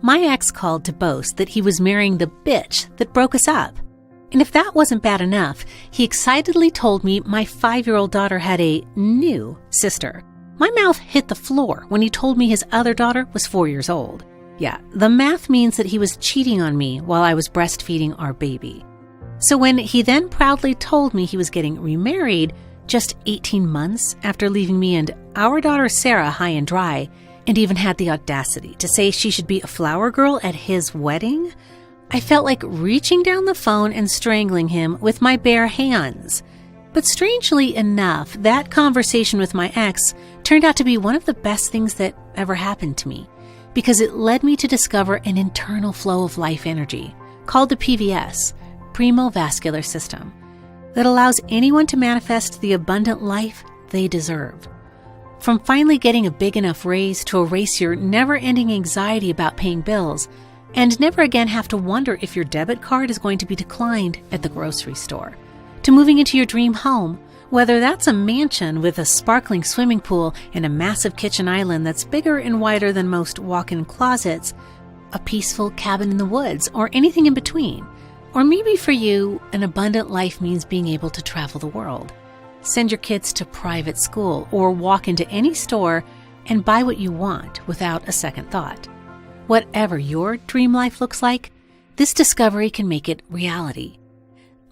My ex called to boast that he was marrying the bitch that broke us up. And if that wasn't bad enough, he excitedly told me my 5-year-old daughter had a new sister. My mouth hit the floor when he told me his other daughter was 4 years old. Yeah, the math means that he was cheating on me while I was breastfeeding our baby. So when he then proudly told me he was getting remarried just 18 months after leaving me and our daughter Sarah high and dry, and even had the audacity to say she should be a flower girl at his wedding, I felt like reaching down the phone and strangling him with my bare hands. But strangely enough, that conversation with my ex turned out to be one of the best things that ever happened to me, because it led me to discover an internal flow of life energy called the PVS, Primo Vascular System, that allows anyone to manifest the abundant life they deserve. From finally getting a big enough raise to erase your never-ending anxiety about paying bills and never again have to wonder if your debit card is going to be declined at the grocery store, to moving into your dream home, whether that's a mansion with a sparkling swimming pool and a massive kitchen island that's bigger and wider than most walk-in closets, a peaceful cabin in the woods, or anything in between. Or maybe for you, an abundant life means being able to travel the world, send your kids to private school, or walk into any store and buy what you want without a second thought. Whatever your dream life looks like, this discovery can make it reality.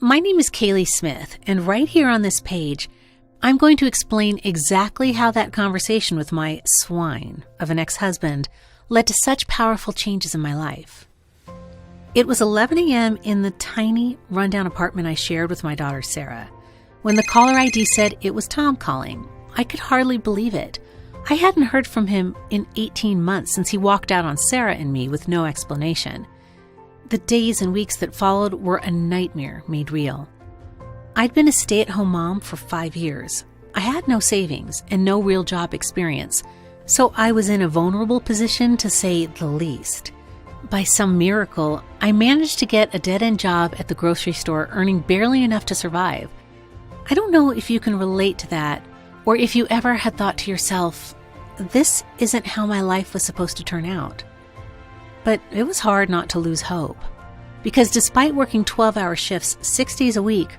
My name is Kayleigh Smith, and right here on this page, I'm going to explain exactly how that conversation with my swine of an ex-husband led to such powerful changes in my life. It was 11 a.m. in the tiny, rundown apartment I shared with my daughter Sarah, when the caller ID said it was Tom calling. I could hardly believe it. I hadn't heard from him in 18 months since he walked out on Sarah and me with no explanation. The days and weeks that followed were a nightmare made real. I'd been a stay-at-home mom for 5 years. I had no savings and no real job experience, so I was in a vulnerable position to say the least. By some miracle, I managed to get a dead-end job at the grocery store, earning barely enough to survive. I don't know if you can relate to that, or if you ever had thought to yourself, this isn't how my life was supposed to turn out. But it was hard not to lose hope, because despite working 12-hour shifts 6 days a week,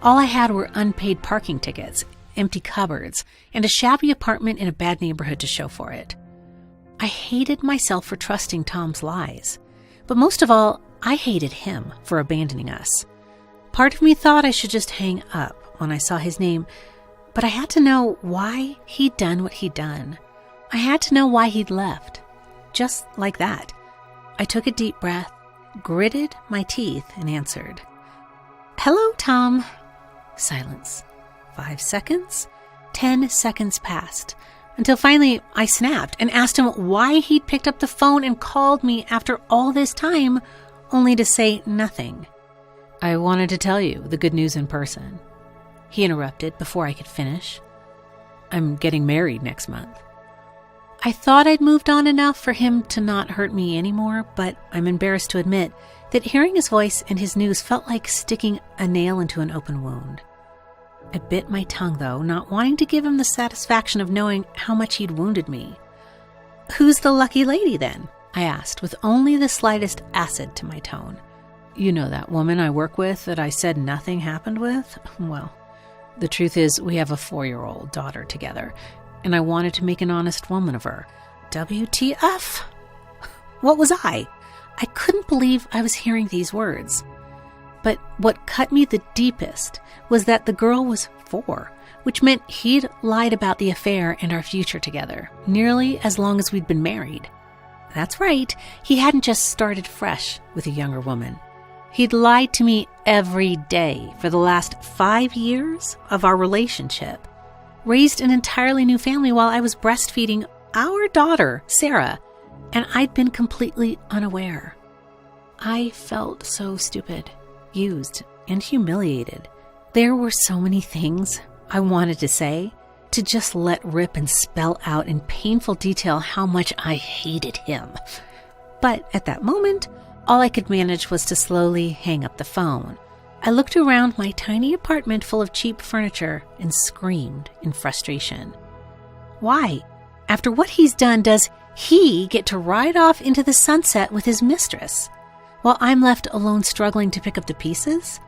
all I had were unpaid parking tickets, empty cupboards, and a shabby apartment in a bad neighborhood to show for it. I hated myself for trusting Tom's lies, but most of all, I hated him for abandoning us. Part of me thought I should just hang up when I saw his name, but I had to know why he'd done what he'd done. I had to know why he'd left. Just like that. I took a deep breath, gritted my teeth, and answered, "Hello, Tom." Silence. 5 seconds. 10 seconds passed, until finally I snapped and asked him why he'd picked up the phone and called me after all this time, only to say nothing. "I wanted to tell you the good news in person," he interrupted before I could finish. "I'm getting married next month." I thought I'd moved on enough for him to not hurt me anymore, but I'm embarrassed to admit that hearing his voice and his news felt like sticking a nail into an open wound. I bit my tongue, though, not wanting to give him the satisfaction of knowing how much he'd wounded me. "Who's the lucky lady, then?" I asked, with only the slightest acid to my tone. "You know that woman I work with that I said nothing happened with? Well, the truth is we have a 4-year-old daughter together, and I wanted to make an honest woman of her." WTF? What was I? I couldn't believe I was hearing these words. But what cut me the deepest was that the girl was 4, which meant he'd lied about the affair and our future together, nearly as long as we'd been married. That's right, he hadn't just started fresh with a younger woman. He'd lied to me every day for the last 5 years of our relationship, raised an entirely new family while I was breastfeeding our daughter, Sarah, and I'd been completely unaware. I felt so stupid, used, and humiliated. There were so many things I wanted to say, to just let rip and spell out in painful detail how much I hated him. But at that moment, all I could manage was to slowly hang up the phone. I looked around my tiny apartment full of cheap furniture and screamed in frustration. Why, after what he's done, does he get to ride off into the sunset with his mistress, while I'm left alone struggling to pick up the pieces?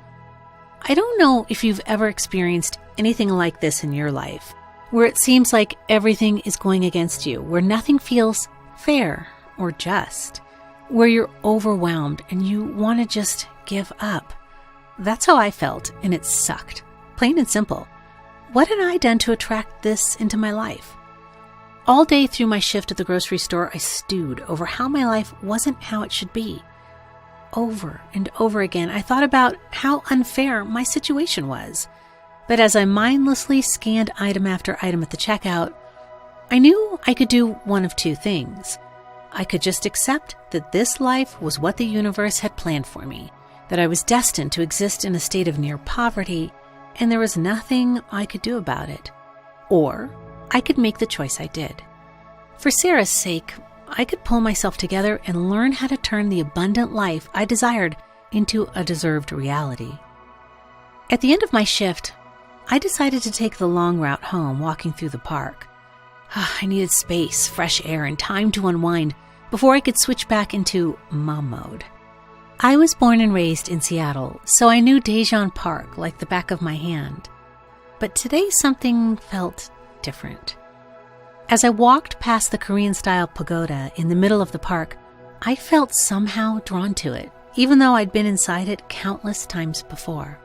I don't know if you've ever experienced anything like this in your life, where it seems like everything is going against you, where nothing feels fair or just, where you're overwhelmed and you want to just give up. That's how I felt, and it sucked. Plain and simple. What had I done to attract this into my life? All day through my shift at the grocery store, I stewed over how my life wasn't how it should be. Over and over again, I thought about how unfair my situation was. But as I mindlessly scanned item after item at the checkout, I knew I could do one of two things. I could just accept that this life was what the universe had planned for me, that I was destined to exist in a state of near poverty, and there was nothing I could do about it. Or I could make the choice I did. For Sarah's sake, I could pull myself together and learn how to turn the abundant life I desired into a deserved reality. At the end of my shift, I decided to take the long route home, walking through the park. I needed space, fresh air, and time to unwind before I could switch back into mom mode. I was born and raised in Seattle, so I knew Daejeon Park like the back of my hand. But today something felt different. As I walked past the Korean-style pagoda in the middle of the park, I felt somehow drawn to it, even though I'd been inside it countless times before.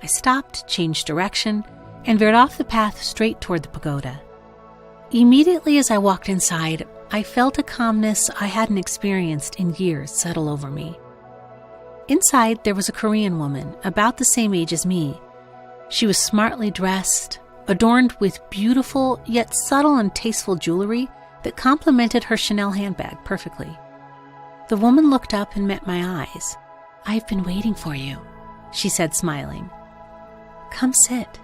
I stopped, changed direction, and veered off the path straight toward the pagoda. Immediately as I walked inside, I felt a calmness I hadn't experienced in years settle over me. Inside, there was a Korean woman, about the same age as me. She was smartly dressed, adorned with beautiful yet subtle and tasteful jewelry that complemented her Chanel handbag perfectly. The woman looked up and met my eyes. "I've been waiting for you," she said, smiling. "Come sit."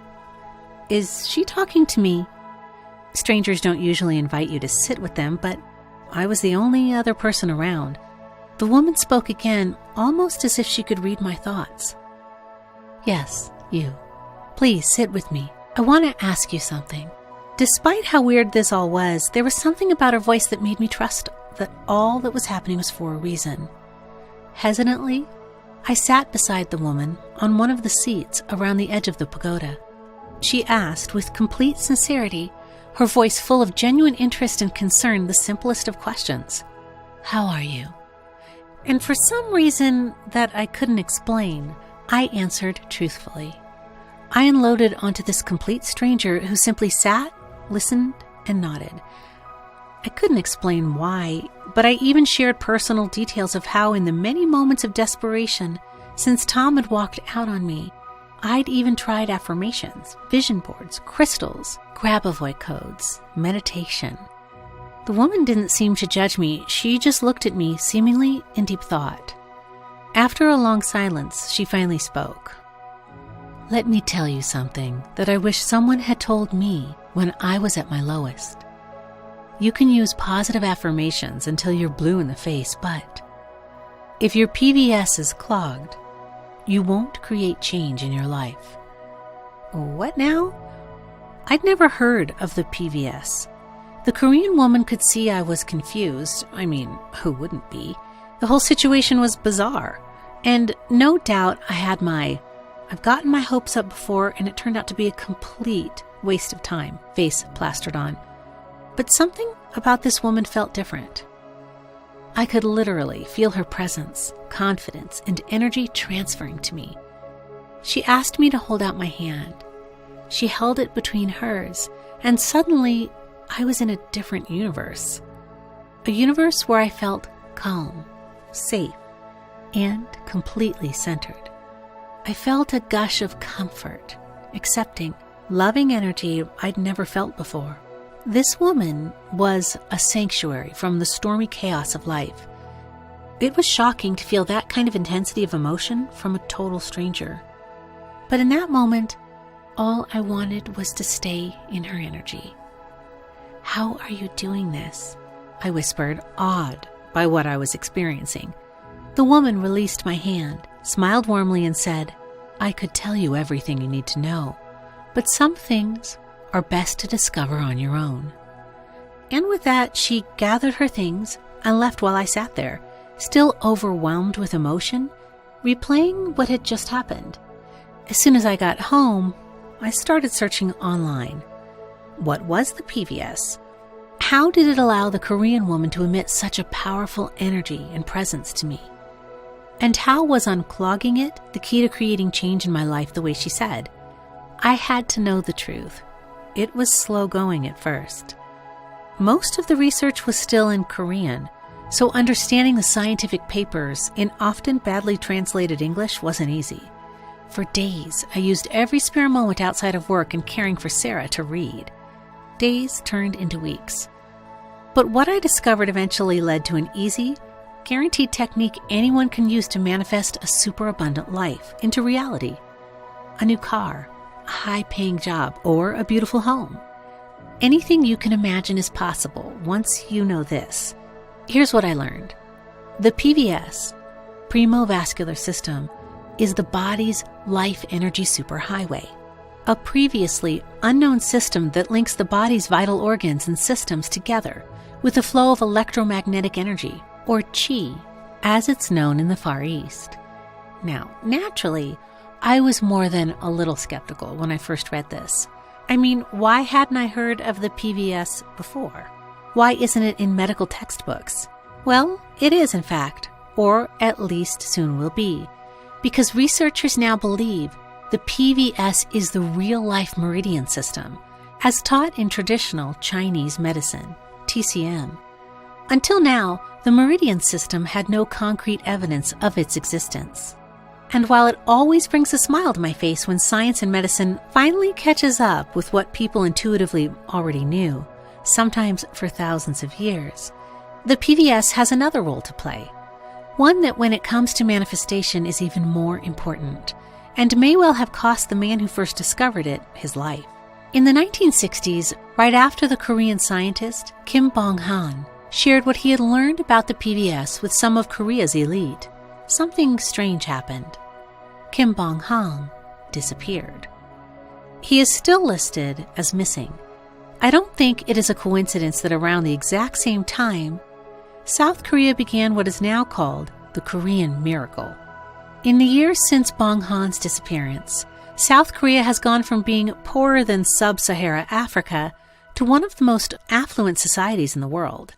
Is she talking to me? Strangers don't usually invite you to sit with them, but I was the only other person around. The woman spoke again, almost as if she could read my thoughts. "Yes, you. Please sit with me. I want to ask you something." Despite how weird this all was, there was something about her voice that made me trust that all that was happening was for a reason. Hesitantly, I sat beside the woman on one of the seats around the edge of the pagoda. She asked with complete sincerity, her voice full of genuine interest and concern, the simplest of questions. "How are you?" And for some reason that I couldn't explain, I answered truthfully. I unloaded onto this complete stranger who simply sat, listened, and nodded. I couldn't explain why, but I even shared personal details of how in the many moments of desperation since Tom had walked out on me, I'd even tried affirmations, vision boards, crystals, grab-avoid codes, meditation. The woman didn't seem to judge me. She just looked at me, seemingly in deep thought. After a long silence, she finally spoke. "Let me tell you something that I wish someone had told me when I was at my lowest. You can use positive affirmations until you're blue in the face, but if your PVS is clogged, you won't create change in your life." What now? I'd never heard of the PVS. The Korean woman could see I was confused. I mean, who wouldn't be? The whole situation was bizarre. And no doubt I've gotten my hopes up before and it turned out to be a complete waste of time, face plastered on. But something about this woman felt different. I could literally feel her presence, confidence, and energy transferring to me. She asked me to hold out my hand. She held it between hers, and suddenly I was in a different universe. A universe where I felt calm, safe, and completely centered. I felt a gush of comfort, accepting, loving energy I'd never felt before. This woman was a sanctuary from the stormy chaos of life. It was shocking to feel that kind of intensity of emotion from a total stranger. But in that moment, all I wanted was to stay in her energy. "How are you doing this?" I whispered, awed by what I was experiencing. The woman released my hand, smiled warmly, and said, "I could tell you everything you need to know, but some things are best to discover on your own." And with that, she gathered her things and left while I sat there, still overwhelmed with emotion, replaying what had just happened. As soon as I got home, I started searching online. What was the PVS? How did it allow the Korean woman to emit such a powerful energy and presence to me? And how was unclogging it the key to creating change in my life the way she said? I had to know the truth. It was slow going at first. Most of the research was still in Korean, so understanding the scientific papers in often badly translated English wasn't easy. For days, I used every spare moment outside of work and caring for Sarah to read. Days turned into weeks. But what I discovered eventually led to an easy, guaranteed technique anyone can use to manifest a superabundant life into reality. A new car, a high-paying job, or a beautiful home. Anything you can imagine is possible once you know this. Here's what I learned. The PVS, Premovascular System, is the body's life energy superhighway, a previously unknown system that links the body's vital organs and systems together with a flow of electromagnetic energy, or Qi, as it's known in the Far East. Now, naturally, I was more than a little skeptical when I first read this. I mean, why hadn't I heard of the PVS before? Why isn't it in medical textbooks? Well, it is in fact, or at least soon will be, because researchers now believe the PVS is the real-life meridian system, as taught in traditional Chinese medicine, TCM. Until now, the meridian system had no concrete evidence of its existence. And while it always brings a smile to my face when science and medicine finally catches up with what people intuitively already knew, sometimes for thousands of years, the PVS has another role to play. One that when it comes to manifestation is even more important, and may well have cost the man who first discovered it his life. In the 1960s, right after the Korean scientist Kim Bong-han shared what he had learned about the PVS with some of Korea's elite, something strange happened. Kim Bong-han disappeared. He is still listed as missing. I don't think it is a coincidence that around the exact same time, South Korea began what is now called the Korean Miracle. In the years since Bong-han's disappearance, South Korea has gone from being poorer than sub-Sahara Africa to one of the most affluent societies in the world.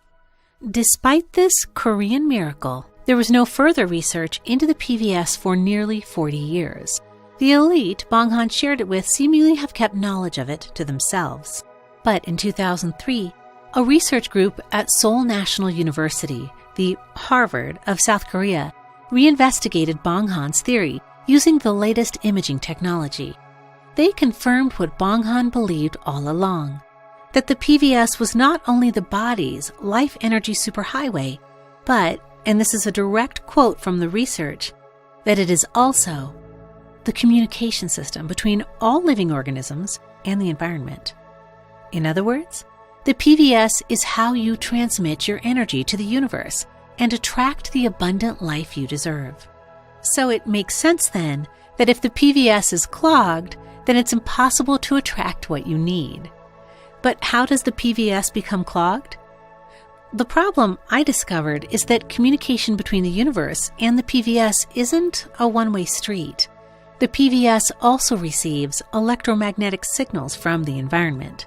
Despite this Korean miracle, there was no further research into the PVS for nearly 40 years. The elite Bong-han shared it with seemingly have kept knowledge of it to themselves. But in 2003, a research group at Seoul National University, the Harvard of South Korea, reinvestigated Bong-han's theory using the latest imaging technology. They confirmed what Bong-han believed all along, that the PVS was not only the body's life energy superhighway, but, and this is a direct quote from the research, that it is also the communication system between all living organisms and the environment. In other words, the PVS is how you transmit your energy to the universe and attract the abundant life you deserve. So it makes sense then that if the PVS is clogged, then it's impossible to attract what you need. But how does the PVS become clogged? The problem I discovered is that communication between the universe and the PVS isn't a one-way street. The PVS also receives electromagnetic signals from the environment.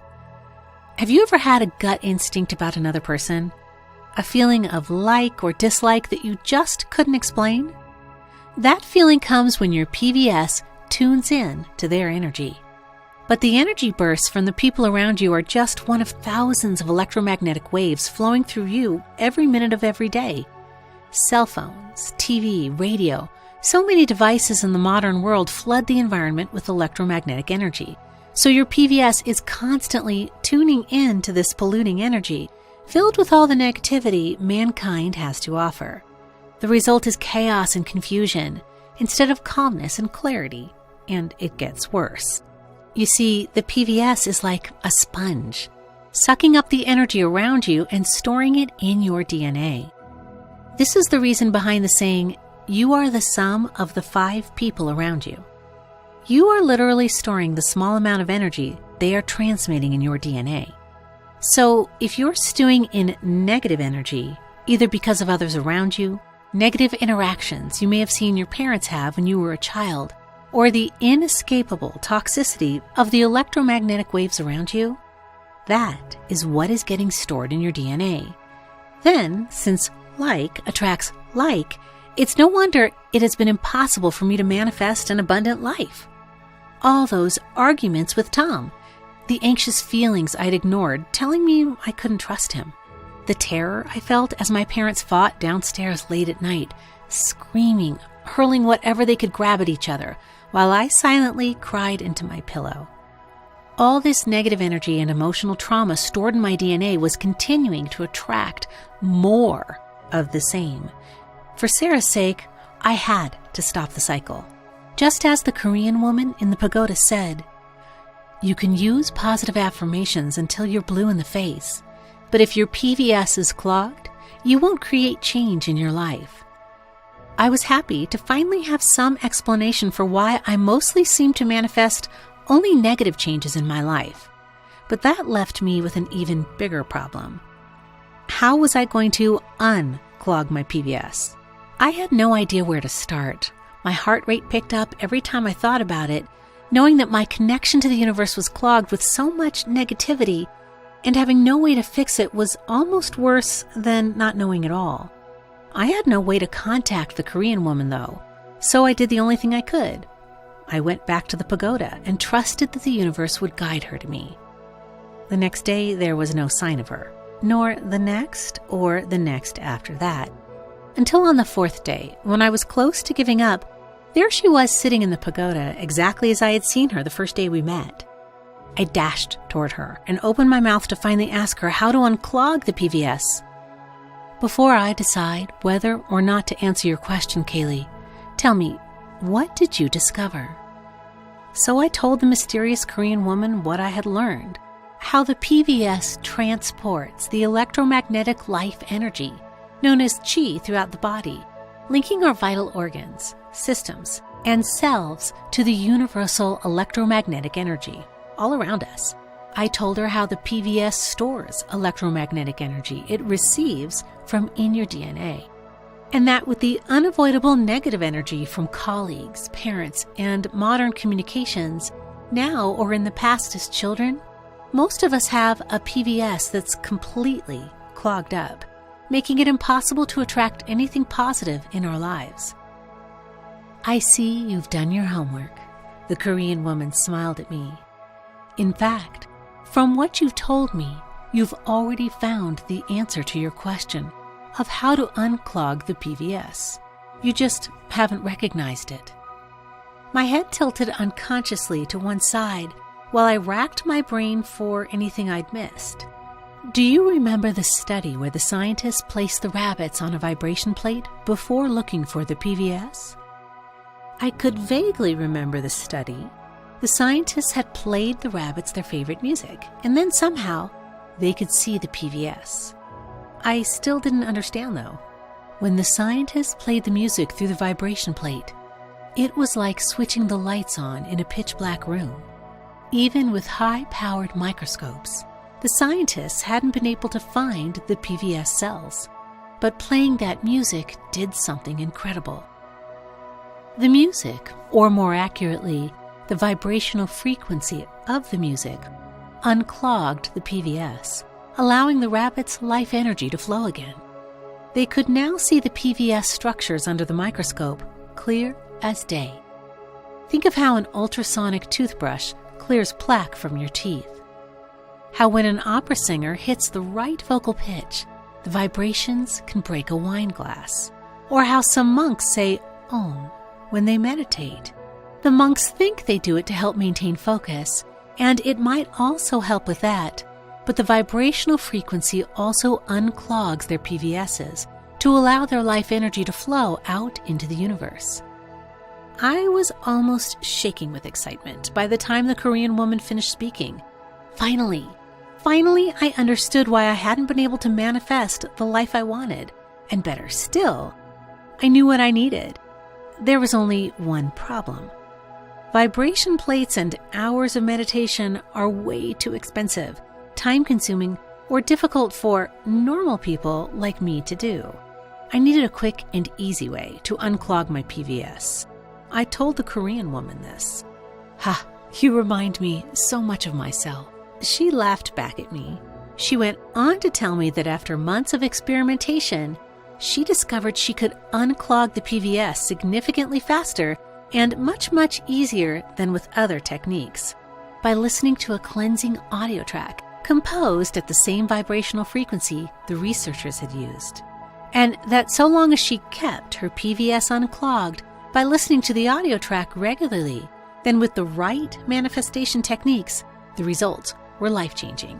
Have you ever had a gut instinct about another person? A feeling of like or dislike that you just couldn't explain? That feeling comes when your PVS tunes in to their energy. But the energy bursts from the people around you are just one of thousands of electromagnetic waves flowing through you every minute of every day. Cell phones, TV, radio, so many devices in the modern world flood the environment with electromagnetic energy. So your PVS is constantly tuning in to this polluting energy, filled with all the negativity mankind has to offer. The result is chaos and confusion, instead of calmness and clarity, and it gets worse. You see, the PVS is like a sponge, sucking up the energy around you and storing it in your DNA. This is the reason behind the saying, you are the sum of the 5 people around you. You are literally storing the small amount of energy they are transmitting in your DNA. So if you're stewing in negative energy, either because of others around you, negative interactions you may have seen your parents have when you were a child, or the inescapable toxicity of the electromagnetic waves around you, that is what is getting stored in your DNA. Then, since like attracts like, it's no wonder it has been impossible for me to manifest an abundant life. All those arguments with Tom, the anxious feelings I'd ignored telling me I couldn't trust him, the terror I felt as my parents fought downstairs late at night, screaming, hurling whatever they could grab at each other, while I silently cried into my pillow. All this negative energy and emotional trauma stored in my DNA was continuing to attract more of the same. For Sarah's sake, I had to stop the cycle. Just as the Korean woman in the pagoda said, "You can use positive affirmations until you're blue in the face, but if your PVS is clogged, you won't create change in your life." I was happy to finally have some explanation for why I mostly seemed to manifest only negative changes in my life. But that left me with an even bigger problem. How was I going to unclog my PVS? I had no idea where to start. My heart rate picked up every time I thought about it, knowing that my connection to the universe was clogged with so much negativity, and having no way to fix it was almost worse than not knowing at all. I had no way to contact the Korean woman, though, so I did the only thing I could. I went back to the pagoda and trusted that the universe would guide her to me. The next day, there was no sign of her, nor the next or the next after that. Until on the fourth day, when I was close to giving up, there she was sitting in the pagoda exactly as I had seen her the first day we met. I dashed toward her and opened my mouth to finally ask her how to unclog the PVS. Before I decide whether or not to answer your question, Kayleigh, tell me, what did you discover? So I told the mysterious Korean woman what I had learned, how the PVS transports the electromagnetic life energy, known as chi, throughout the body, linking our vital organs, systems, and cells to the universal electromagnetic energy all around us. I told her how the PVS stores electromagnetic energy it receives from in your DNA, and that with the unavoidable negative energy from colleagues, parents, and modern communications, now or in the past as children, most of us have a PVS that's completely clogged up, making it impossible to attract anything positive in our lives. I see you've done your homework. The Korean woman smiled at me. In fact, from what you've told me, you've already found the answer to your question of how to unclog the PVS. You just haven't recognized it. My head tilted unconsciously to one side while I racked my brain for anything I'd missed. Do you remember the study where the scientists placed the rabbits on a vibration plate before looking for the PVS? I could vaguely remember the study. The scientists had played the rabbits their favorite music, and then somehow they could see the PVS. I still didn't understand, though. When the scientists played the music through the vibration plate, it was like switching the lights on in a pitch-black room. Even with high-powered microscopes, the scientists hadn't been able to find the PVS cells, but playing that music did something incredible. The music, or more accurately, the vibrational frequency of the music, unclogged the PVS, allowing the rabbits' life energy to flow again. They could now see the PVS structures under the microscope, clear as day. Think of how an ultrasonic toothbrush clears plaque from your teeth. How when an opera singer hits the right vocal pitch, the vibrations can break a wine glass. Or how some monks say Om when they meditate. The monks think they do it to help maintain focus, and it might also help with that, but the vibrational frequency also unclogs their PVSs to allow their life energy to flow out into the universe. I was almost shaking with excitement by the time the Korean woman finished speaking. Finally, I understood why I hadn't been able to manifest the life I wanted, and better still, I knew what I needed. There was only one problem. Vibration plates and hours of meditation are way too expensive, time-consuming, or difficult for normal people like me to do. I needed a quick and easy way to unclog my PVS. I told the Korean woman this. "Ha, you remind me so much of myself." She laughed back at me. She went on to tell me that after months of experimentation, she discovered she could unclog the PVS significantly faster and much, much easier than with other techniques by listening to a cleansing audio track composed at the same vibrational frequency the researchers had used. And that so long as she kept her PVS unclogged by listening to the audio track regularly, then with the right manifestation techniques, the results were life-changing.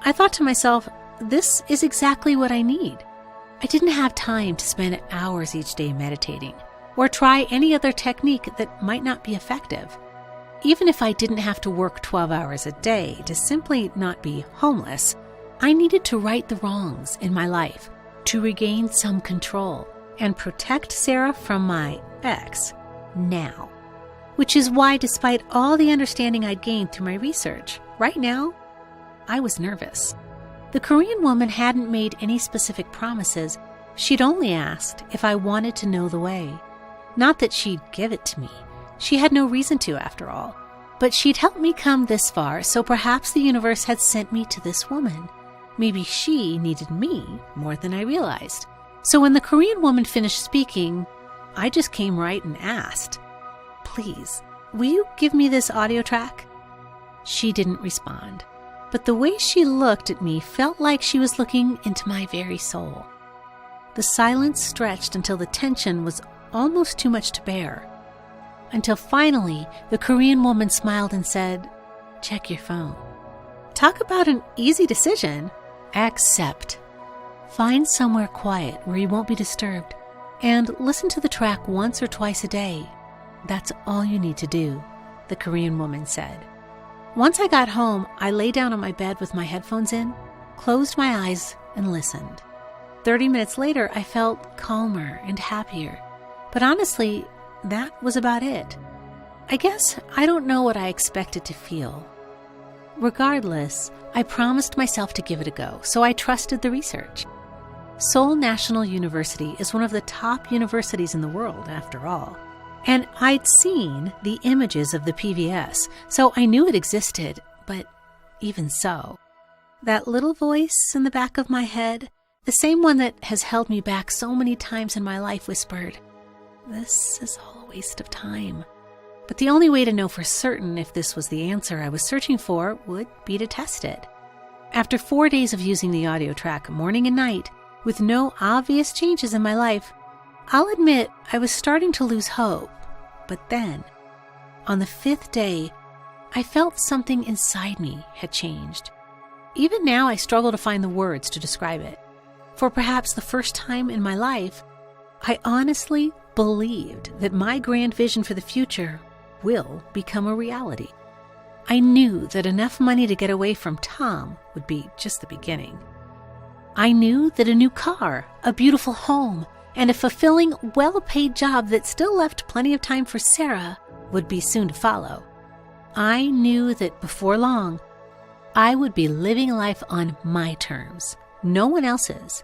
I thought to myself, this is exactly what I need. I didn't have time to spend hours each day meditating or try any other technique that might not be effective. Even if I didn't have to work 12 hours a day to simply not be homeless, I needed to right the wrongs in my life to regain some control and protect Sarah from my ex now. Which is why, despite all the understanding I'd gained through my research, right now, I was nervous. The Korean woman hadn't made any specific promises. She'd only asked if I wanted to know the way. Not that she'd give it to me. She had no reason to, after all. But she'd helped me come this far, so perhaps the universe had sent me to this woman. Maybe she needed me more than I realized. So when the Korean woman finished speaking, I just came right and asked, "Please, will you give me this audio track?" She didn't respond, but the way she looked at me felt like she was looking into my very soul. The silence stretched until the tension was almost too much to bear. Until finally, the Korean woman smiled and said, "Check your phone." Talk about an easy decision. Accept. Find somewhere quiet where you won't be disturbed and listen to the track once or twice a day. That's all you need to do, the Korean woman said. Once I got home, I lay down on my bed with my headphones in, closed my eyes, and listened. 30 minutes later, I felt calmer and happier. But honestly, that was about it. I guess I don't know what I expected to feel. Regardless, I promised myself to give it a go, so I trusted the research. Seoul National University is one of the top universities in the world, after all. And I'd seen the images of the PVS, so I knew it existed, but even so, that little voice in the back of my head, the same one that has held me back so many times in my life, whispered, "This is all a waste of time." But the only way to know for certain if this was the answer I was searching for would be to test it. After 4 days of using the audio track morning and night, with no obvious changes in my life, I'll admit I was starting to lose hope. But then, on the 5th day, I felt something inside me had changed. Even now, I struggle to find the words to describe it. For perhaps the first time in my life, I honestly believed that my grand vision for the future will become a reality. I knew that enough money to get away from Tom would be just the beginning. I knew that a new car, a beautiful home, and a fulfilling, well-paid job that still left plenty of time for Sarah would be soon to follow. I knew that before long, I would be living life on my terms, no one else's.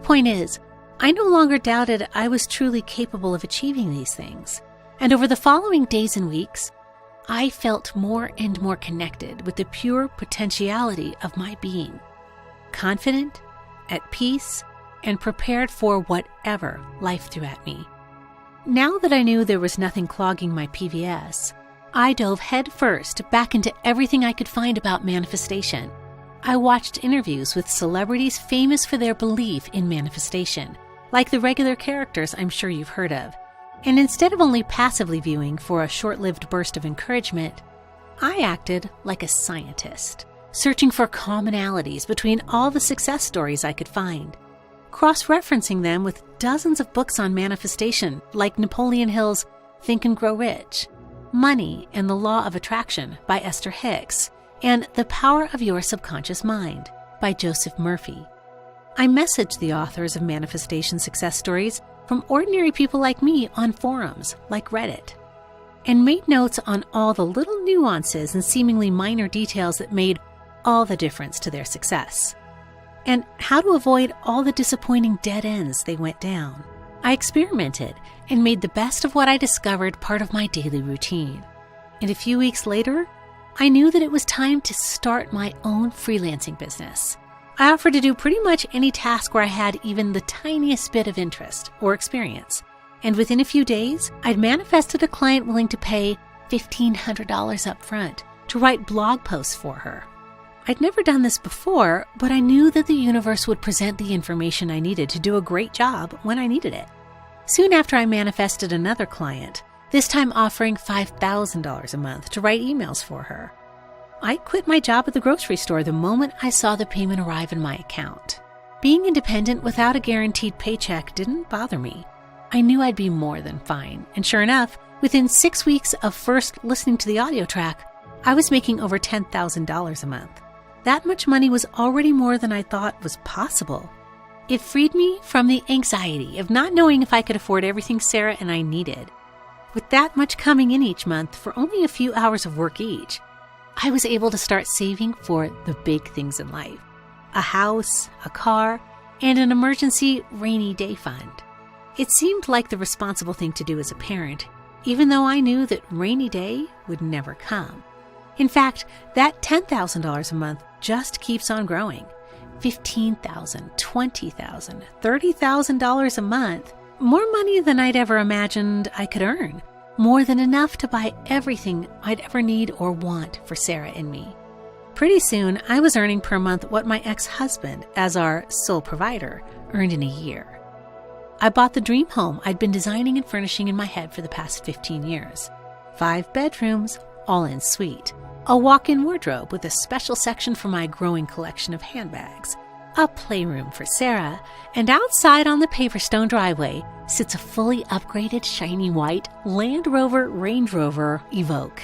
Point is, I no longer doubted I was truly capable of achieving these things. And over the following days and weeks, I felt more and more connected with the pure potentiality of my being, confident, at peace, and prepared for whatever life threw at me. Now that I knew there was nothing clogging my PVS, I dove headfirst back into everything I could find about manifestation. I watched interviews with celebrities famous for their belief in manifestation, like the regular characters I'm sure you've heard of. And instead of only passively viewing for a short-lived burst of encouragement, I acted like a scientist, searching for commonalities between all the success stories I could find, cross-referencing them with dozens of books on manifestation, like Napoleon Hill's Think and Grow Rich, Money and the Law of Attraction by Esther Hicks, and The Power of Your Subconscious Mind by Joseph Murphy. I messaged the authors of manifestation success stories from ordinary people like me on forums like Reddit, and made notes on all the little nuances and seemingly minor details that made all the difference to their success. and how to avoid all the disappointing dead ends they went down. I experimented and made the best of what I discovered part of my daily routine. And a few weeks later, I knew that it was time to start my own freelancing business. I offered to do pretty much any task where I had even the tiniest bit of interest or experience. And within a few days, I'd manifested a client willing to pay $1,500 up front to write blog posts for her. I'd never done this before, but I knew that the universe would present the information I needed to do a great job when I needed it. Soon after, I manifested another client, this time offering $5,000 a month to write emails for her. I quit my job at the grocery store the moment I saw the payment arrive in my account. Being independent without a guaranteed paycheck didn't bother me. I knew I'd be more than fine, and sure enough, within 6 weeks of first listening to the audio track, I was making over $10,000 a month. That much money was already more than I thought was possible. It freed me from the anxiety of not knowing if I could afford everything Sarah and I needed. With that much coming in each month for only a few hours of work each, I was able to start saving for the big things in life: a house, a car, and an emergency rainy day fund. It seemed like the responsible thing to do as a parent, even though I knew that rainy day would never come. In fact, that $10,000 a month just keeps on growing. $15,000, $20,000, $30,000 a month. More money than I'd ever imagined I could earn. More than enough to buy everything I'd ever need or want for Sarah and me. Pretty soon, I was earning per month what my ex-husband, as our sole provider, earned in a year. I bought the dream home I'd been designing and furnishing in my head for the past 15 years. 5 bedrooms, all en suite. A walk-in wardrobe with a special section for my growing collection of handbags. A playroom for Sarah, and outside on the paver-stone driveway sits a fully upgraded shiny white Land Rover Range Rover Evoque.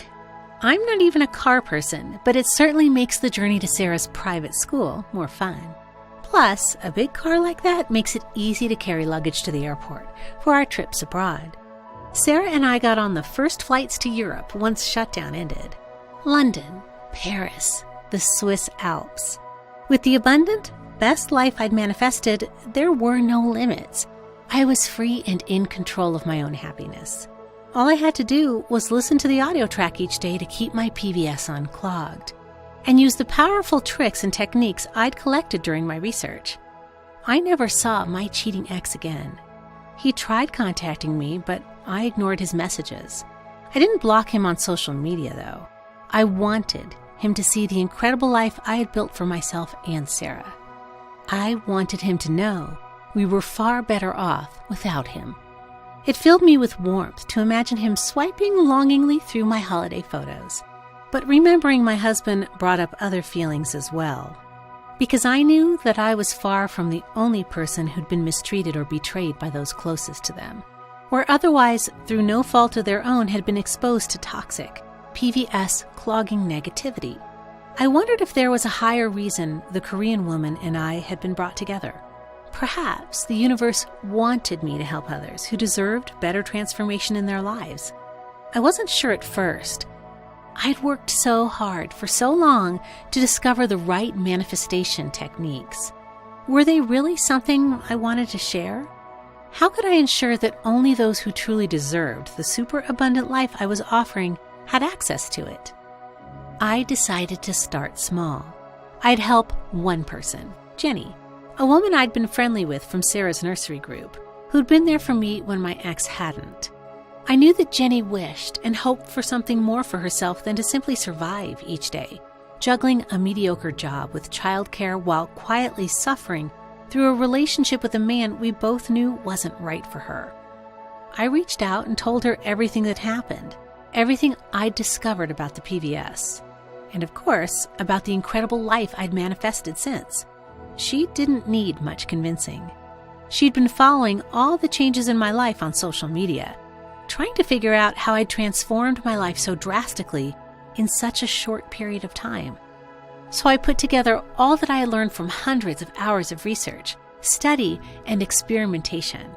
I'm not even a car person, but it certainly makes the journey to Sarah's private school more fun. Plus, a big car like that makes it easy to carry luggage to the airport for our trips abroad. Sarah and I got on the first flights to Europe once shutdown ended. London, Paris, the Swiss Alps. With the abundant, best life I'd manifested, there were no limits. I was free and in control of my own happiness. All I had to do was listen to the audio track each day to keep my PVS unclogged, and use the powerful tricks and techniques I'd collected during my research. I never saw my cheating ex again. He tried contacting me, but I ignored his messages. I didn't block him on social media, though. I wanted him to see the incredible life I had built for myself and Sarah. I wanted him to know we were far better off without him. It filled me with warmth to imagine him swiping longingly through my holiday photos. But remembering my husband brought up other feelings as well, because I knew that I was far from the only person who'd been mistreated or betrayed by those closest to them, or otherwise, through no fault of their own, had been exposed to toxic, PVS clogging negativity. I wondered if there was a higher reason the Korean woman and I had been brought together. Perhaps the universe wanted me to help others who deserved better transformation in their lives. I wasn't sure at first. I'd worked so hard for so long to discover the right manifestation techniques. Were they really something I wanted to share? How could I ensure that only those who truly deserved the superabundant life I was offering had access to it? I decided to start small. I'd help one person, Jenny, a woman I'd been friendly with from Sarah's nursery group, who'd been there for me when my ex hadn't. I knew that Jenny wished and hoped for something more for herself than to simply survive each day, juggling a mediocre job with childcare while quietly suffering through a relationship with a man we both knew wasn't right for her. I reached out and told her everything that happened, everything I'd discovered about the PVS, and of course, about the incredible life I'd manifested since. She didn't need much convincing. She'd been following all the changes in my life on social media, trying to figure out how I'd transformed my life so drastically in such a short period of time. So I put together all that I had learned from hundreds of hours of research, study, and experimentation.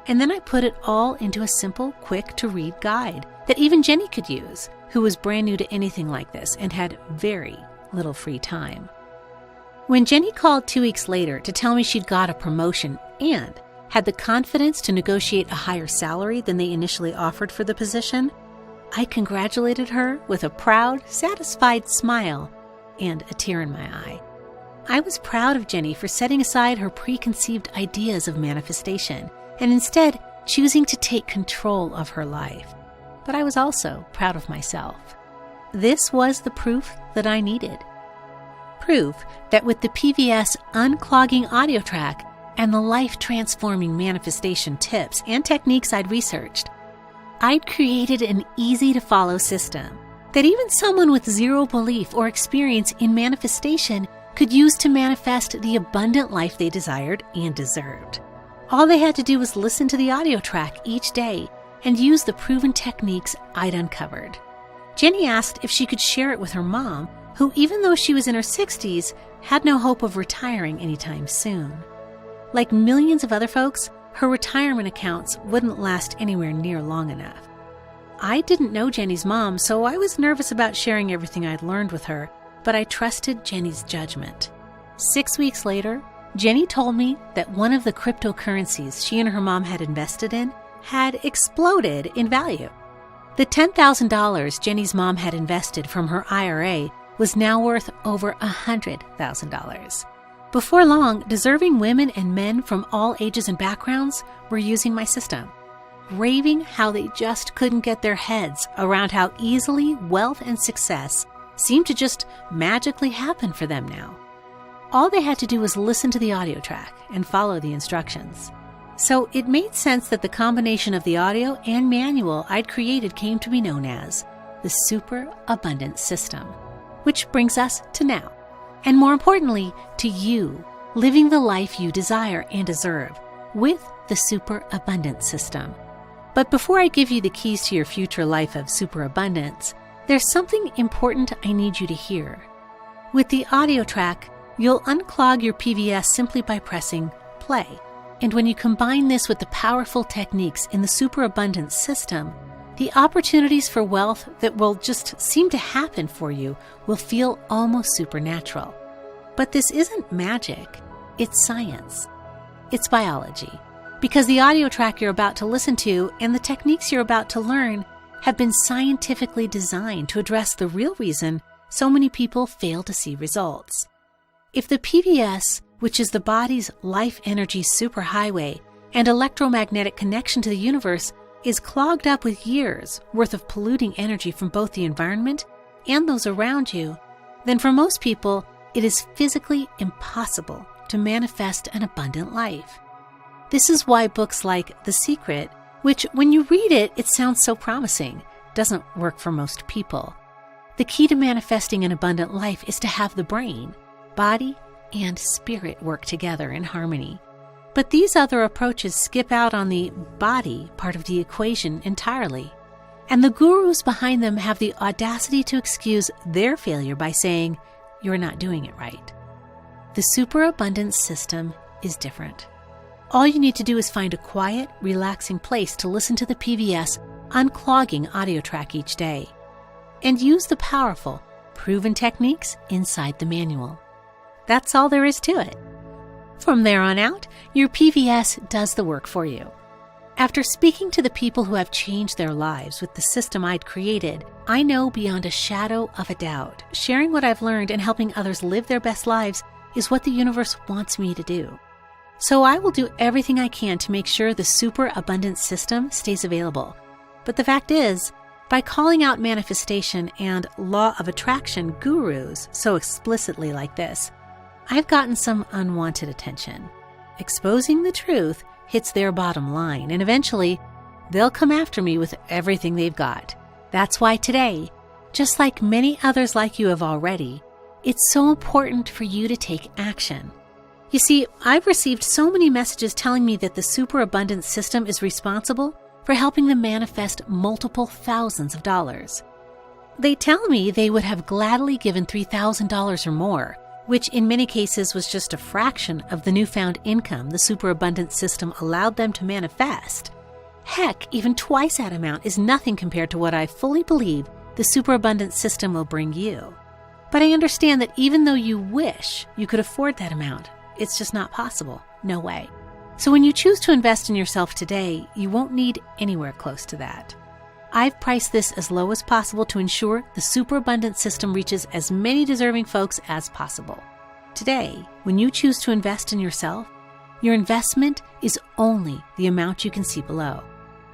And then I put it all into a simple, quick-to-read guide that even Jenny could use, who was brand new to anything like this and had very little free time. When Jenny called 2 weeks later to tell me she'd got a promotion and had the confidence to negotiate a higher salary than they initially offered for the position, I congratulated her with a proud, satisfied smile and a tear in my eye. I was proud of Jenny for setting aside her preconceived ideas of manifestation and instead choosing to take control of her life. But I was also proud of myself. This was the proof that I needed. Proof that with the PVS unclogging audio track and the life-transforming manifestation tips and techniques I'd researched, I'd created an easy-to-follow system that even someone with zero belief or experience in manifestation could use to manifest the abundant life they desired and deserved. All they had to do was listen to the audio track each day and use the proven techniques I'd uncovered. Jenny asked if she could share it with her mom, who, even though she was in her 60s, had no hope of retiring anytime soon. Like millions of other folks, her retirement accounts wouldn't last anywhere near long enough. I didn't know Jenny's mom, so I was nervous about sharing everything I'd learned with her, but I trusted Jenny's judgment. 6 weeks later, Jenny told me that one of the cryptocurrencies she and her mom had invested in had exploded in value. The $10,000 Jenny's mom had invested from her IRA was now worth over $100,000. Before long, deserving women and men from all ages and backgrounds were using my system, raving how they just couldn't get their heads around how easily wealth and success seemed to just magically happen for them now. All they had to do was listen to the audio track and follow the instructions. So it made sense that the combination of the audio and manual I'd created came to be known as the superabundance system, which brings us to now. And more importantly, to you, living the life you desire and deserve with the superabundance system. But before I give you the keys to your future life of superabundance, there's something important I need you to hear. With the audio track, you'll unclog your PVS simply by pressing play. And when you combine this with the powerful techniques in the superabundance system, the opportunities for wealth that will just seem to happen for you will feel almost supernatural. But this isn't magic, it's science. It's biology. Because the audio track you're about to listen to and the techniques you're about to learn have been scientifically designed to address the real reason so many people fail to see results. If the PVS, which is the body's life energy superhighway and electromagnetic connection to the universe, is clogged up with years worth of polluting energy from both the environment and those around you, then for most people, it is physically impossible to manifest an abundant life. This is why books like The Secret, which when you read it, it sounds so promising, doesn't work for most people. The key to manifesting an abundant life is to have the brain, body, and spirit work together in harmony. But these other approaches skip out on the body part of the equation entirely. And the gurus behind them have the audacity to excuse their failure by saying, "You're not doing it right." The superabundance system is different. All you need to do is find a quiet, relaxing place to listen to the PVS unclogging audio track each day, and use the powerful, proven techniques inside the manual. That's all there is to it. From there on out, your PVS does the work for you. After speaking to the people who have changed their lives with the system I'd created, I know beyond a shadow of a doubt, sharing what I've learned and helping others live their best lives is what the universe wants me to do. So I will do everything I can to make sure the superabundance system stays available. But the fact is, by calling out manifestation and law of attraction gurus so explicitly like this, I've gotten some unwanted attention. Exposing the truth hits their bottom line, and eventually, they'll come after me with everything they've got. That's why today, just like many others like you have already, it's so important for you to take action. You see, I've received so many messages telling me that the superabundance system is responsible for helping them manifest multiple thousands of dollars. They tell me they would have gladly given $3,000 or more, which in many cases was just a fraction of the newfound income the superabundance system allowed them to manifest. Heck, even twice that amount is nothing compared to what I fully believe the superabundance system will bring you. But I understand that even though you wish you could afford that amount, it's just not possible. No way. So when you choose to invest in yourself today, you won't need anywhere close to that. I've priced this as low as possible to ensure the superabundance system reaches as many deserving folks as possible. Today, when you choose to invest in yourself, your investment is only the amount you can see below.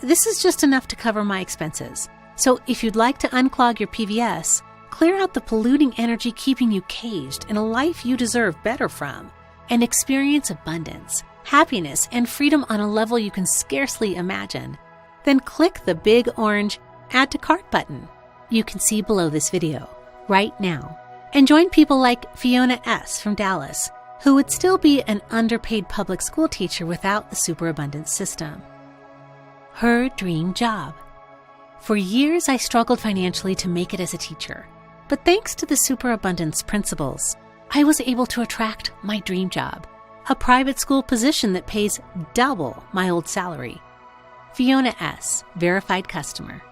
This is just enough to cover my expenses. So if you'd like to unclog your PVS, clear out the polluting energy keeping you caged in a life you deserve better from, and experience abundance, happiness, and freedom on a level you can scarcely imagine, then click the big orange Add to Cart button you can see below this video right now, and join people like Fiona S. from Dallas, who would still be an underpaid public school teacher without the superabundance system. Her dream job. For years, I struggled financially to make it as a teacher, but thanks to the superabundance principles, I was able to attract my dream job, a private school position that pays double my old salary. Fiona S., verified customer.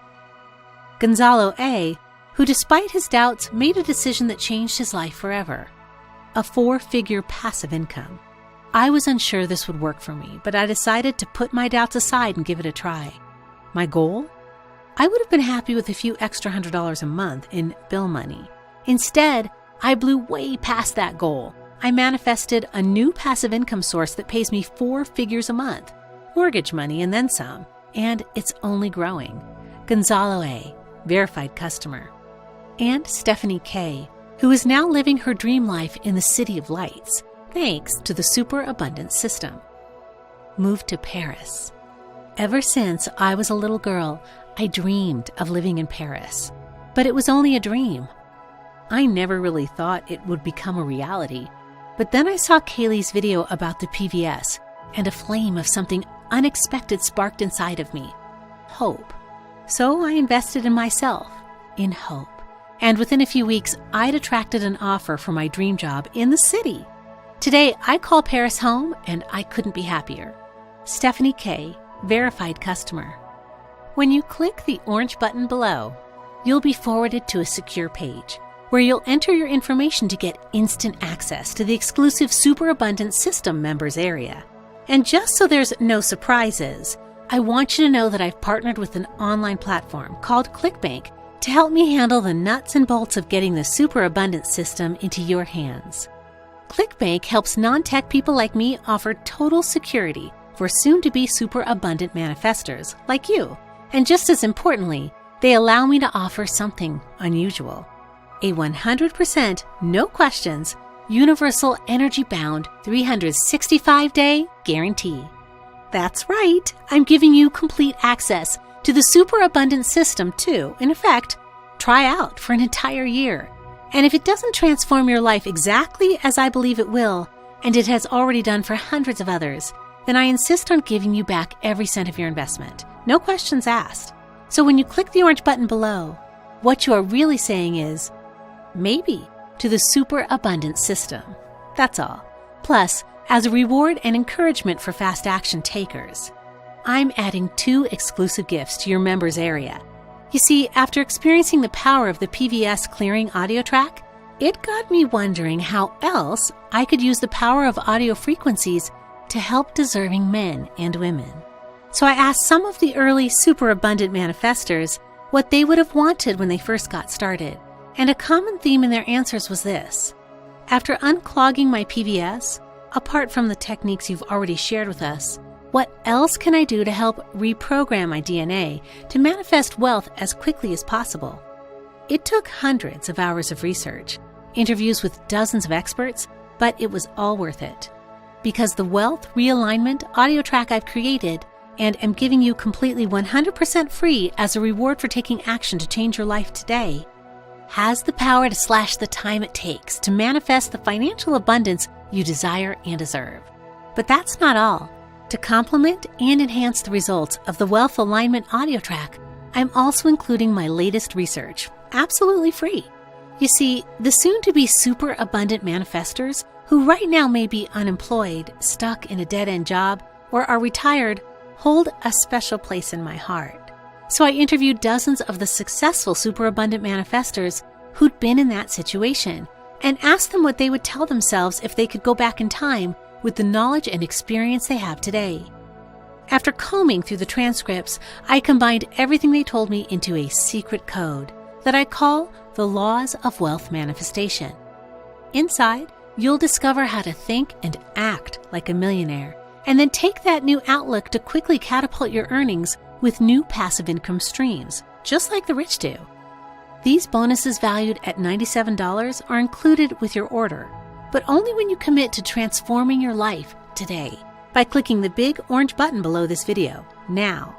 Gonzalo A., who despite his doubts made a decision that changed his life forever. A 4-figure passive income. I was unsure this would work for me, but I decided to put my doubts aside and give it a try. My goal? I would have been happy with a few extra $100 a month in bill money. Instead, I blew way past that goal. I manifested a new passive income source that pays me 4 figures a month, mortgage money and then some, and it's only growing. Gonzalo A., verified customer. And Stephanie K., who is now living her dream life in the City of Lights, thanks to the superabundance system. Moved to Paris. Ever since I was a little girl, I dreamed of living in Paris. But it was only a dream. I never really thought it would become a reality. But then I saw Kayleigh's video about the PVS, and a flame of something unexpected sparked inside of me. Hope. So I invested in myself, in hope. And within a few weeks, I'd attracted an offer for my dream job in the city. Today, I call Paris home, and I couldn't be happier. Stephanie K., verified customer. When you click the orange button below, you'll be forwarded to a secure page where you'll enter your information to get instant access to the exclusive superabundance system members area. And just so there's no surprises, I want you to know that I've partnered with an online platform called ClickBank to help me handle the nuts and bolts of getting the superabundance system into your hands. ClickBank helps non-tech people like me offer total security for soon-to-be superabundant manifestors like you. And just as importantly, they allow me to offer something unusual. A 100%, no questions, universal energy-bound 365-day guarantee. That's right, I'm giving you complete access to the superabundance system to, in effect, try out for an entire year. And if it doesn't transform your life exactly as I believe it will, and it has already done for hundreds of others, then I insist on giving you back every cent of your investment. No questions asked. So when you click the orange button below, what you are really saying is, maybe, to the superabundance system. That's all. Plus, as a reward and encouragement for fast action takers, I'm adding 2 exclusive gifts to your members area. You see, after experiencing the power of the PVS clearing audio track, it got me wondering how else I could use the power of audio frequencies to help deserving men and women. So I asked some of the early superabundant manifestors what they would have wanted when they first got started. And a common theme in their answers was this. After unclogging my PVS, apart from the techniques you've already shared with us, what else can I do to help reprogram my DNA to manifest wealth as quickly as possible? It took hundreds of hours of research, interviews with dozens of experts, but it was all worth it. Because the wealth realignment audio track I've created and am giving you completely 100% free as a reward for taking action to change your life today, has the power to slash the time it takes to manifest the financial abundance you desire and deserve. But that's not all. To complement and enhance the results of the Wealth Alignment audio track, I'm also including my latest research, absolutely free. You see, the soon-to-be super abundant manifestors who right now may be unemployed, stuck in a dead-end job, or are retired, hold a special place in my heart. So I interviewed dozens of the successful superabundant manifestors who'd been in that situation and asked them what they would tell themselves if they could go back in time with the knowledge and experience they have today. After combing through the transcripts, I combined everything they told me into a secret code that I call the Laws of Wealth Manifestation. Inside, you'll discover how to think and act like a millionaire, and then take that new outlook to quickly catapult your earnings with new passive income streams, just like the rich do. These bonuses valued at $97 are included with your order, but only when you commit to transforming your life today by clicking the big orange button below this video, now.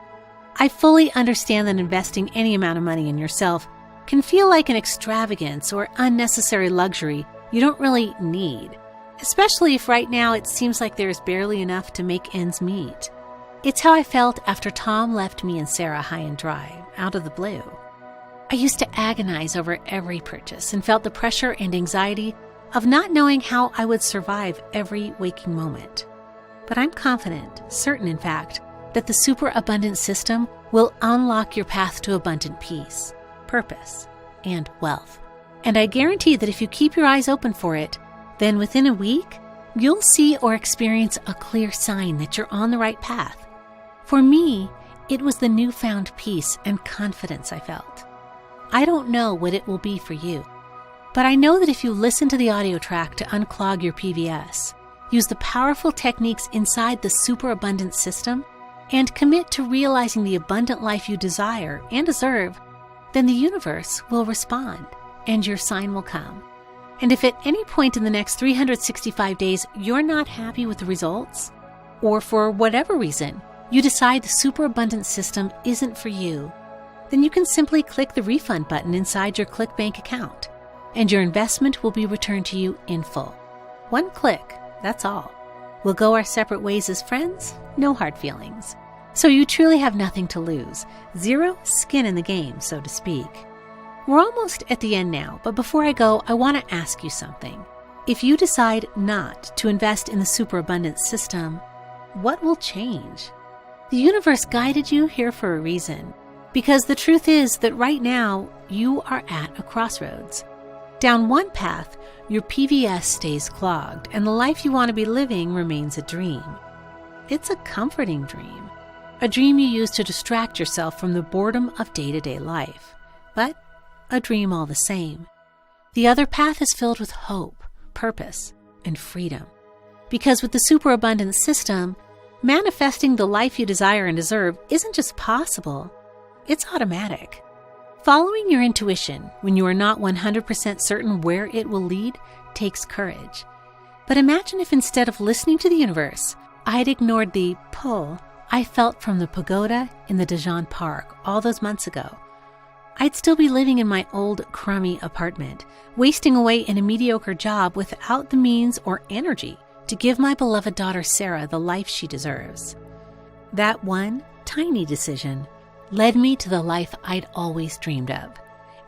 I fully understand that investing any amount of money in yourself can feel like an extravagance or unnecessary luxury you don't really need, especially if right now it seems like there's barely enough to make ends meet. It's how I felt after Tom left me and Sarah high and dry, out of the blue. I used to agonize over every purchase and felt the pressure and anxiety of not knowing how I would survive every waking moment. But I'm confident, certain in fact, that the superabundance system will unlock your path to abundant peace, purpose, and wealth. And I guarantee that if you keep your eyes open for it, then within a week, you'll see or experience a clear sign that you're on the right path. For me, it was the newfound peace and confidence I felt. I don't know what it will be for you, but I know that if you listen to the audio track to unclog your PVS, use the powerful techniques inside the superabundance system, and commit to realizing the abundant life you desire and deserve, then the universe will respond and your sign will come. And if at any point in the next 365 days you're not happy with the results, or for whatever reason you decide the superabundance system isn't for you, then you can simply click the refund button inside your ClickBank account, and your investment will be returned to you in full. One click, that's all. We'll go our separate ways as friends, no hard feelings. So you truly have nothing to lose, zero skin in the game, so to speak. We're almost at the end now, but before I go, I want to ask you something. If you decide not to invest in the superabundance system, what will change? The universe guided you here for a reason, because the truth is that right now you are at a crossroads. Down one path, your PVS stays clogged, and the life you want to be living remains a dream. It's a comforting dream, a dream you use to distract yourself from the boredom of day-to-day life, but a dream all the same. The other path is filled with hope, purpose, and freedom. Because with the superabundance system, manifesting the life you desire and deserve isn't just possible, it's automatic. Following your intuition when you are not 100% certain where it will lead takes courage. But imagine if instead of listening to the universe, I had ignored the pull I felt from the pagoda in the Dijon Park all those months ago. I'd still be living in my old crummy apartment, wasting away in a mediocre job without the means or energy to give my beloved daughter Sarah the life she deserves. That one tiny decision led me to the life I'd always dreamed of.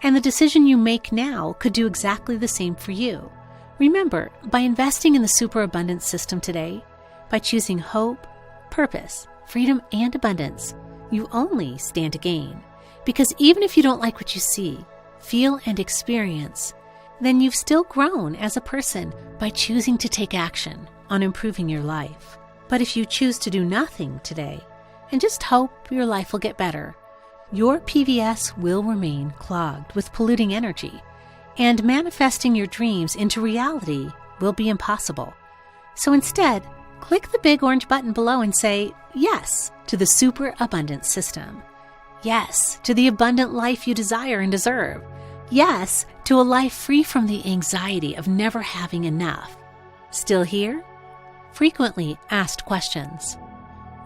And the decision you make now could do exactly the same for you. Remember, by investing in the superabundance system today, by choosing hope, purpose, freedom, and abundance, you only stand to gain. Because even if you don't like what you see, feel, and experience, then you've still grown as a person by choosing to take action on improving your life. But if you choose to do nothing today, and just hope your life will get better, your PVS will remain clogged with polluting energy, and manifesting your dreams into reality will be impossible. So instead, click the big orange button below and say yes to the superabundance system. Yes to the abundant life you desire and deserve. Yes to a life free from the anxiety of never having enough. Still here? Frequently asked questions.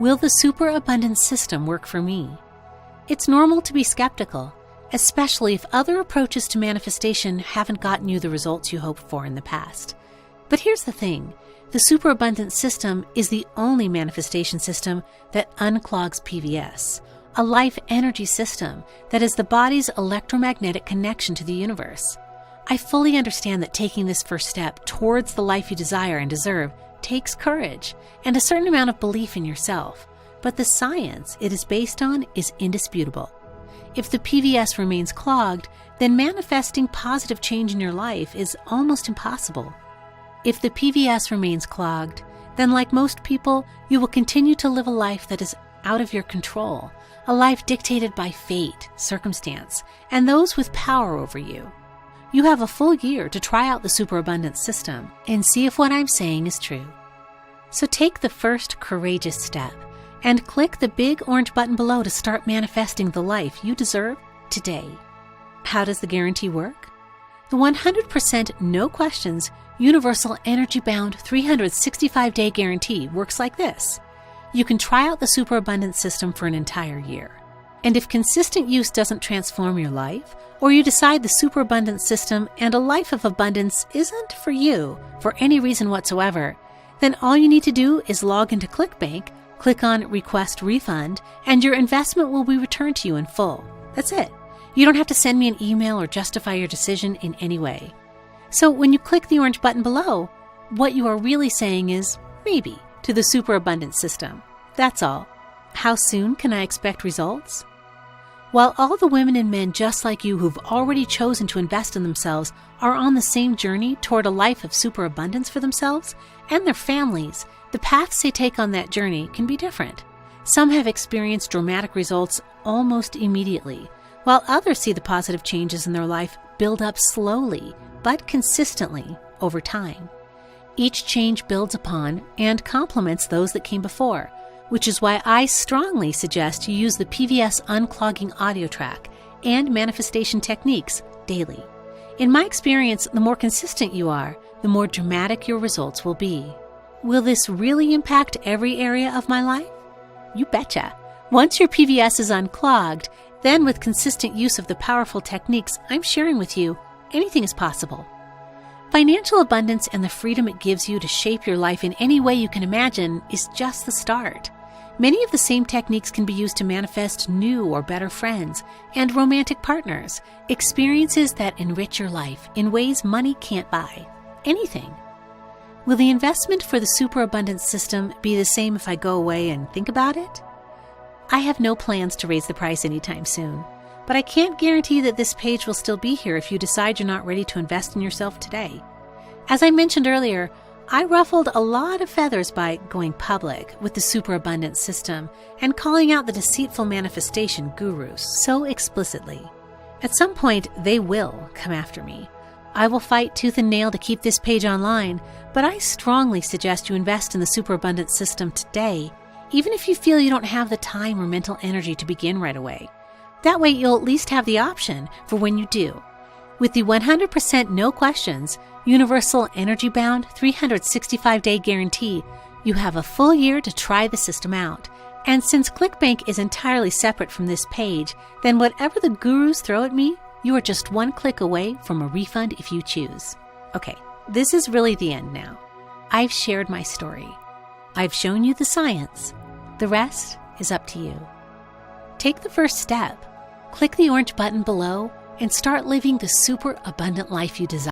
Will the superabundance system work for me? It's normal to be skeptical, especially if other approaches to manifestation haven't gotten you the results you hoped for in the past. But here's the thing. The superabundance system is the only manifestation system that unclogs PVS, a life energy system that is the body's electromagnetic connection to the universe. I fully understand that taking this first step towards the life you desire and deserve takes courage and a certain amount of belief in yourself, but the science it is based on is indisputable. If the PVS remains clogged, then manifesting positive change in your life is almost impossible. If the PVS remains clogged, then like most people, you will continue to live a life that is out of your control, a life dictated by fate, circumstance, and those with power over you. You have a full year to try out the superabundance system and see if what I'm saying is true. So take the first courageous step and click the big orange button below to start manifesting the life you deserve today. How does the guarantee work? The 100% no questions, universal energy-bound 365-day guarantee works like this. You can try out the superabundance system for an entire year. And if consistent use doesn't transform your life, or you decide the superabundance system and a life of abundance isn't for you for any reason whatsoever, then all you need to do is log into ClickBank, click on Request Refund, and your investment will be returned to you in full. That's it. You don't have to send me an email or justify your decision in any way. So when you click the orange button below, what you are really saying is maybe to the superabundance system. That's all. How soon can I expect results? While all the women and men just like you who've already chosen to invest in themselves are on the same journey toward a life of superabundance for themselves and their families, the paths they take on that journey can be different. Some have experienced dramatic results almost immediately, while others see the positive changes in their life build up slowly but consistently over time. Each change builds upon and complements those that came before, which is why I strongly suggest you use the PVS unclogging audio track and manifestation techniques daily. In my experience, the more consistent you are, the more dramatic your results will be. Will this really impact every area of my life? You betcha. Once your PVS is unclogged, then with consistent use of the powerful techniques I'm sharing with you, anything is possible. Financial abundance and the freedom it gives you to shape your life in any way you can imagine is just the start. Many of the same techniques can be used to manifest new or better friends and romantic partners, experiences that enrich your life in ways money can't buy. Anything. Will the investment for the superabundance system be the same if I go away and think about it? I have no plans to raise the price anytime soon, but I can't guarantee that this page will still be here if you decide you're not ready to invest in yourself today. As I mentioned earlier, I ruffled a lot of feathers by going public with the superabundance system and calling out the deceitful manifestation gurus so explicitly. At some point, they will come after me. I will fight tooth and nail to keep this page online, but I strongly suggest you invest in the superabundance system today, even if you feel you don't have the time or mental energy to begin right away. That way, you'll at least have the option for when you do. With the 100% no questions, universal energy-bound 365-day guarantee, you have a full year to try the system out. And since ClickBank is entirely separate from this page, then whatever the gurus throw at me, you are just one click away from a refund if you choose. Okay, this is really the end now. I've shared my story. I've shown you the science. The rest is up to you. Take the first step. Click the orange button below and start living the super abundant life you desire.